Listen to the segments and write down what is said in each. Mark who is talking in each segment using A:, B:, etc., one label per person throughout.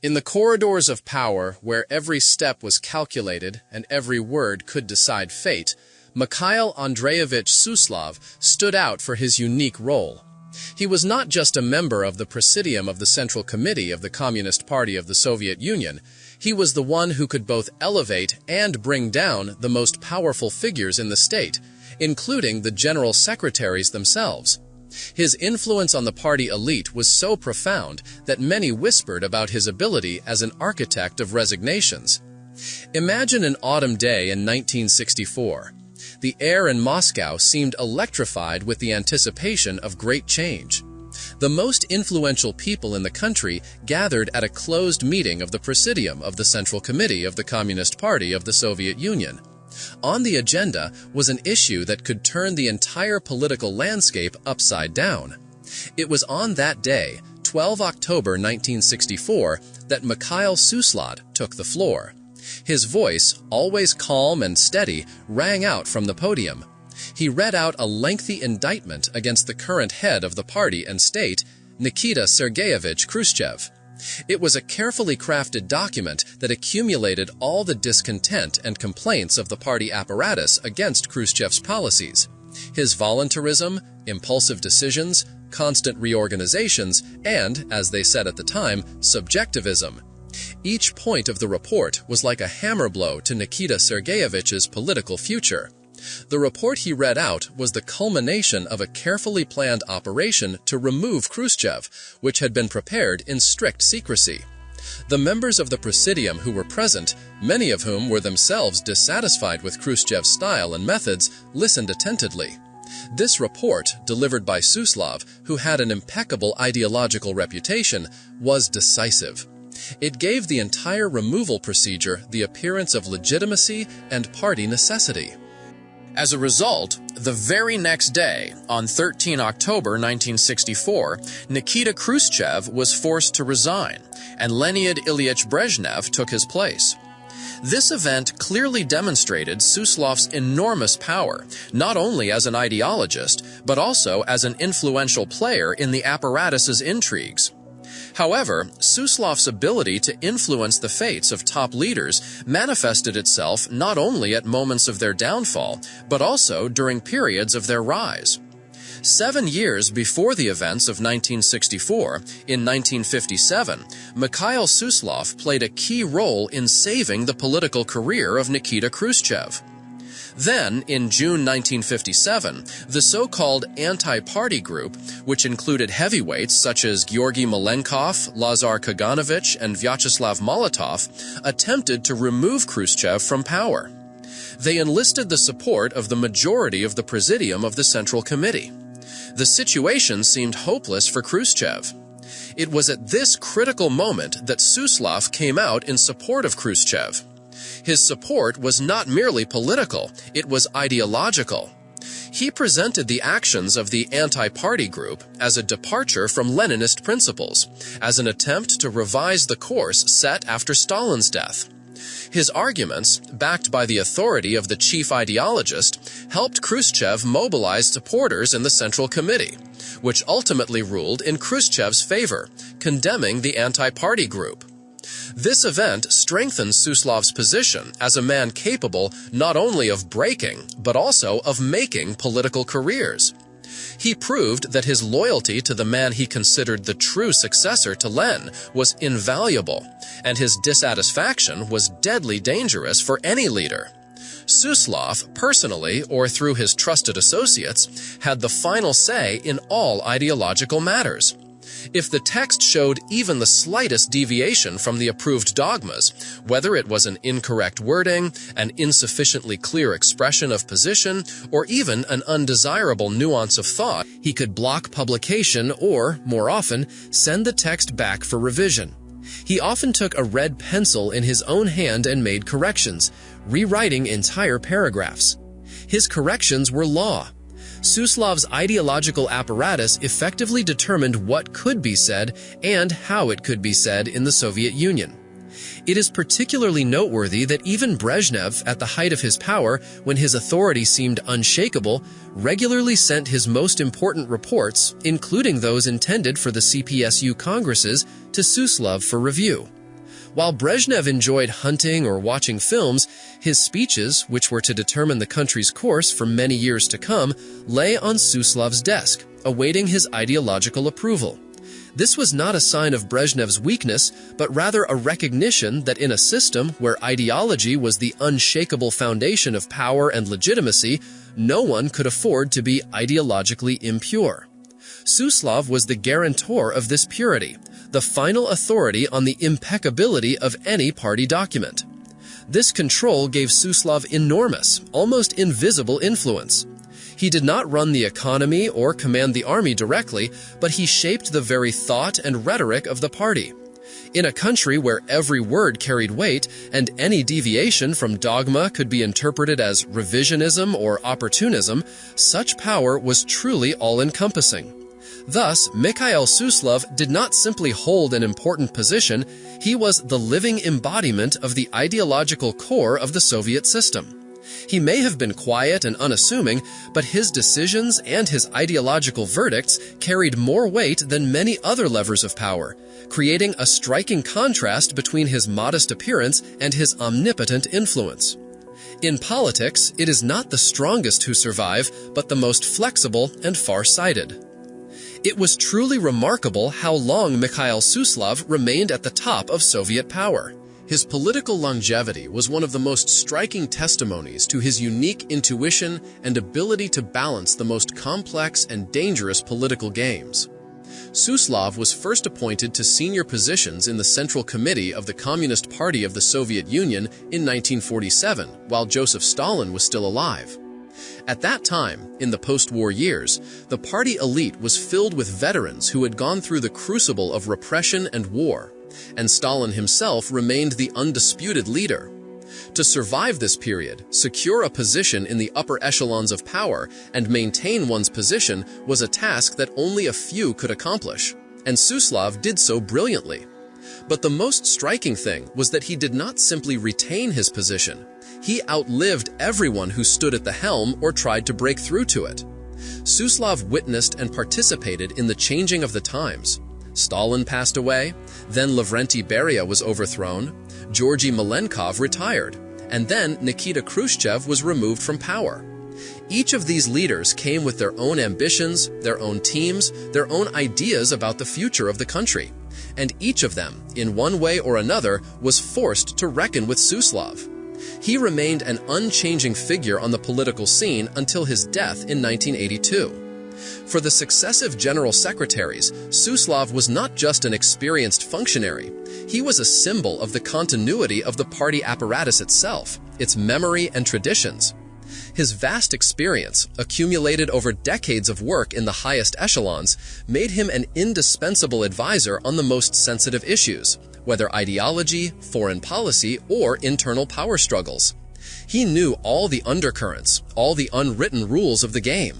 A: In the corridors of power, where every step was calculated and every word could decide fate, Mikhail Andreyevich Suslov stood out for his unique role. He was not just a member of the Presidium of the Central Committee of the Communist Party of the Soviet Union. He was the one who could both elevate and bring down the most powerful figures in the state, including the general secretaries themselves. His influence on the party elite was so profound that many whispered about his ability as an architect of resignations. Imagine an autumn day in 1964. The air in Moscow seemed electrified with the anticipation of great change. The most influential people in the country gathered at a closed meeting of the Presidium of the Central Committee of the Communist Party of the Soviet Union. On the agenda was an issue that could turn the entire political landscape upside down. It was on that day, 12 October 1964, that Mikhail Suslov took the floor. His voice, always calm and steady, rang out from the podium. He read out a lengthy indictment against the current head of the party and state, Nikita Sergeyevich Khrushchev. It was a carefully crafted document that accumulated all the discontent and complaints of the party apparatus against Khrushchev's policies. His voluntarism, impulsive decisions, constant reorganizations, and, as they said at the time, subjectivism. Each point of the report was like a hammer blow to Nikita Sergeyevich's political future. The report he read out was the culmination of a carefully planned operation to remove Khrushchev, which had been prepared in strict secrecy. The members of the Presidium who were present, many of whom were themselves dissatisfied with Khrushchev's style and methods, listened attentively. This report, delivered by Suslov, who had an impeccable ideological reputation, was decisive. It gave the entire removal procedure the appearance of legitimacy and party necessity. As a result, the very next day, on 13 October 1964, Nikita Khrushchev was forced to resign, and Leonid Ilyich Brezhnev took his place. This event clearly demonstrated Suslov's enormous power, not only as an ideologist, but also as an influential player in the apparatus's intrigues. However, Suslov's ability to influence the fates of top leaders manifested itself not only at moments of their downfall, but also during periods of their rise. 7 years before the events of 1964, in 1957, Mikhail Suslov played a key role in saving the political career of Nikita Khrushchev. Then, in June 1957, the so-called anti-party group, which included heavyweights such as Georgy Malenkov, Lazar Kaganovich, and Vyacheslav Molotov, attempted to remove Khrushchev from power. They enlisted the support of the majority of the Presidium of the Central Committee. The situation seemed hopeless for Khrushchev. It was at this critical moment that Suslov came out in support of Khrushchev. His support was not merely political, it was ideological. He presented the actions of the anti-party group as a departure from Leninist principles, as an attempt to revise the course set after Stalin's death. His arguments, backed by the authority of the chief ideologist, helped Khrushchev mobilize supporters in the Central Committee, which ultimately ruled in Khrushchev's favor, condemning the anti-party group. This event strengthened Suslov's position as a man capable not only of breaking, but also of making political careers. He proved that his loyalty to the man he considered the true successor to Lenin was invaluable, and his dissatisfaction was deadly dangerous for any leader. Suslov, personally or through his trusted associates, had the final say in all ideological matters. If the text showed even the slightest deviation from the approved dogmas, whether it was an incorrect wording, an insufficiently clear expression of position, or even an undesirable nuance of thought, he could block publication or, more often, send the text back for revision. He often took a red pencil in his own hand and made corrections, rewriting entire paragraphs. His corrections were law. Suslov's ideological apparatus effectively determined what could be said and how it could be said in the Soviet Union. It is particularly noteworthy that even Brezhnev, at the height of his power, when his authority seemed unshakable, regularly sent his most important reports, including those intended for the CPSU congresses, to Suslov for review. While Brezhnev enjoyed hunting or watching films, his speeches, which were to determine the country's course for many years to come, lay on Suslov's desk, awaiting his ideological approval. This was not a sign of Brezhnev's weakness, but rather a recognition that in a system where ideology was the unshakable foundation of power and legitimacy, no one could afford to be ideologically impure. Suslov was the guarantor of this purity, the final authority on the impeccability of any party document. This control gave Suslov enormous, almost invisible influence. He did not run the economy or command the army directly, but he shaped the very thought and rhetoric of the party. In a country where every word carried weight and any deviation from dogma could be interpreted as revisionism or opportunism, such power was truly all-encompassing. Thus, Mikhail Suslov did not simply hold an important position, he was the living embodiment of the ideological core of the Soviet system. He may have been quiet and unassuming, but his decisions and his ideological verdicts carried more weight than many other levers of power, creating a striking contrast between his modest appearance and his omnipotent influence. In politics, it is not the strongest who survive, but the most flexible and far-sighted. It was truly remarkable how long Mikhail Suslov remained at the top of Soviet power. His political longevity was one of the most striking testimonies to his unique intuition and ability to balance the most complex and dangerous political games. Suslov was first appointed to senior positions in the Central Committee of the Communist Party of the Soviet Union in 1947, while Joseph Stalin was still alive. At that time, in the post-war years, the party elite was filled with veterans who had gone through the crucible of repression and war, and Stalin himself remained the undisputed leader. To survive this period, secure a position in the upper echelons of power, and maintain one's position was a task that only a few could accomplish, and Suslov did so brilliantly. But the most striking thing was that he did not simply retain his position. He outlived everyone who stood at the helm or tried to break through to it. Suslov witnessed and participated in the changing of the times. Stalin passed away, then Lavrenti Beria was overthrown, Georgy Malenkov retired, and then Nikita Khrushchev was removed from power. Each of these leaders came with their own ambitions, their own teams, their own ideas about the future of the country, and each of them, in one way or another, was forced to reckon with Suslov. He remained an unchanging figure on the political scene until his death in 1982. For the successive general secretaries, Suslov was not just an experienced functionary. He was a symbol of the continuity of the party apparatus itself, its memory and traditions. His vast experience, accumulated over decades of work in the highest echelons, made him an indispensable advisor on the most sensitive issues, whether ideology, foreign policy, or internal power struggles. He knew all the undercurrents, all the unwritten rules of the game.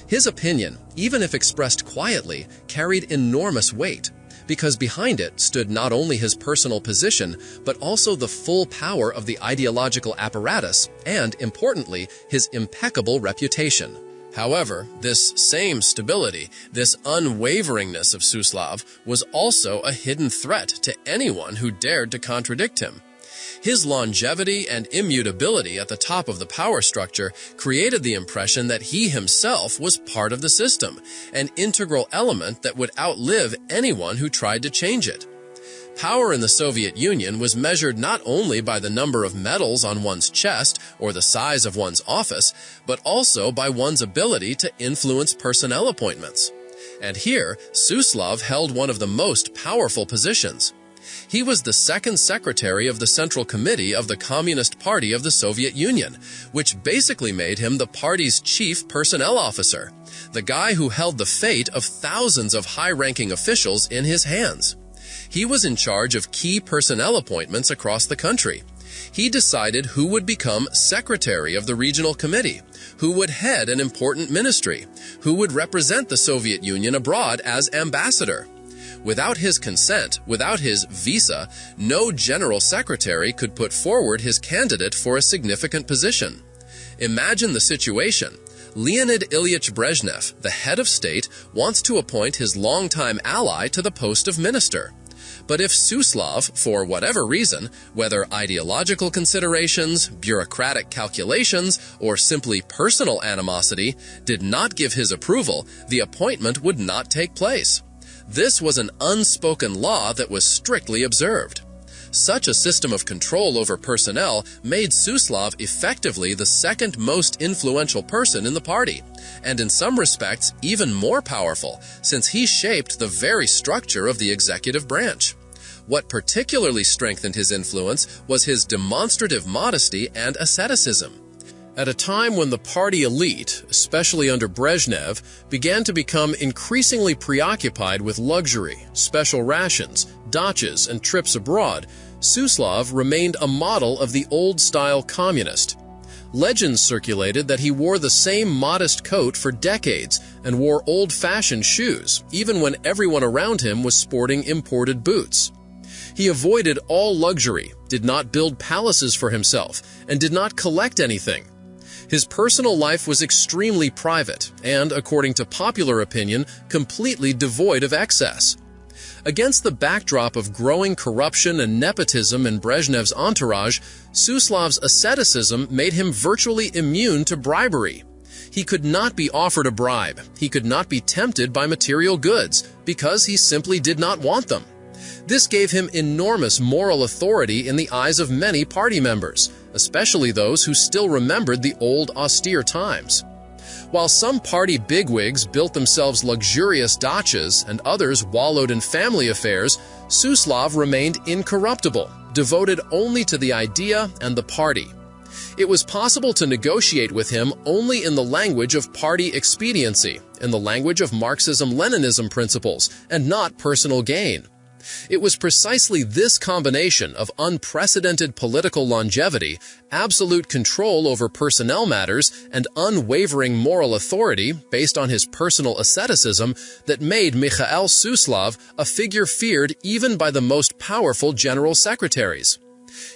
A: His opinion, even if expressed quietly, carried enormous weight, because behind it stood not only his personal position, but also the full power of the ideological apparatus and, importantly, his impeccable reputation. However, this same stability, this unwaveringness of Suslov, was also a hidden threat to anyone who dared to contradict him. His longevity and immutability at the top of the power structure created the impression that he himself was part of the system, an integral element that would outlive anyone who tried to change it. Power in the Soviet Union was measured not only by the number of medals on one's chest or the size of one's office, but also by one's ability to influence personnel appointments. And here, Suslov held one of the most powerful positions. He was the second secretary of the Central Committee of the Communist Party of the Soviet Union, which basically made him the party's chief personnel officer, the guy who held the fate of thousands of high-ranking officials in his hands. He was in charge of key personnel appointments across the country. He decided who would become secretary of the regional committee, who would head an important ministry, who would represent the Soviet Union abroad as ambassador. Without his consent, without his visa, no general secretary could put forward his candidate for a significant position. Imagine the situation. Leonid Ilyich Brezhnev, the head of state, wants to appoint his longtime ally to the post of minister. But if Suslov, for whatever reason, whether ideological considerations, bureaucratic calculations, or simply personal animosity, did not give his approval, the appointment would not take place. This was an unspoken law that was strictly observed. Such a system of control over personnel made Suslov effectively the second most influential person in the party, and in some respects even more powerful, since he shaped the very structure of the executive branch. What particularly strengthened his influence was his demonstrative modesty and asceticism. At a time when the party elite, especially under Brezhnev, began to become increasingly preoccupied with luxury, special rations, dachas, and trips abroad, Suslov remained a model of the old-style communist. Legends circulated that he wore the same modest coat for decades and wore old-fashioned shoes, even when everyone around him was sporting imported boots. He avoided all luxury, did not build palaces for himself, and did not collect anything. His personal life was extremely private and, according to popular opinion, completely devoid of excess. Against the backdrop of growing corruption and nepotism in Brezhnev's entourage, Suslov's asceticism made him virtually immune to bribery. He could not be offered a bribe. He could not be tempted by material goods because he simply did not want them. This gave him enormous moral authority in the eyes of many party members, especially those who still remembered the old austere times. While some party bigwigs built themselves luxurious dachas and others wallowed in family affairs, Suslov remained incorruptible, devoted only to the idea and the party. It was possible to negotiate with him only in the language of party expediency, in the language of Marxism-Leninism principles, and not personal gain. It was precisely this combination of unprecedented political longevity, absolute control over personnel matters, and unwavering moral authority based on his personal asceticism that made Mikhail Suslov a figure feared even by the most powerful general secretaries.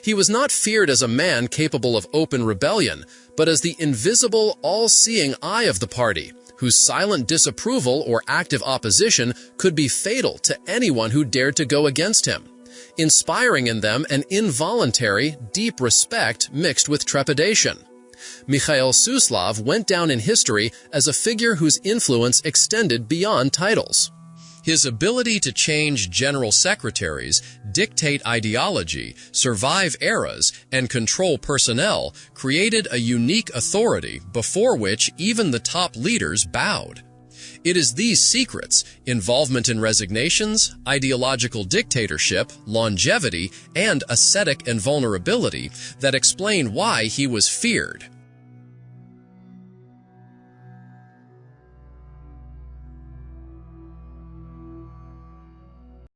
A: He was not feared as a man capable of open rebellion, but as the invisible, all-seeing eye of the party, whose silent disapproval or active opposition could be fatal to anyone who dared to go against him, inspiring in them an involuntary, deep respect mixed with trepidation. Mikhail Suslov went down in history as a figure whose influence extended beyond titles. His ability to change general secretaries, dictate ideology, survive eras, and control personnel created a unique authority before which even the top leaders bowed. It is these secrets, involvement in resignations, ideological dictatorship, longevity, and ascetic invulnerability that explain why he was feared.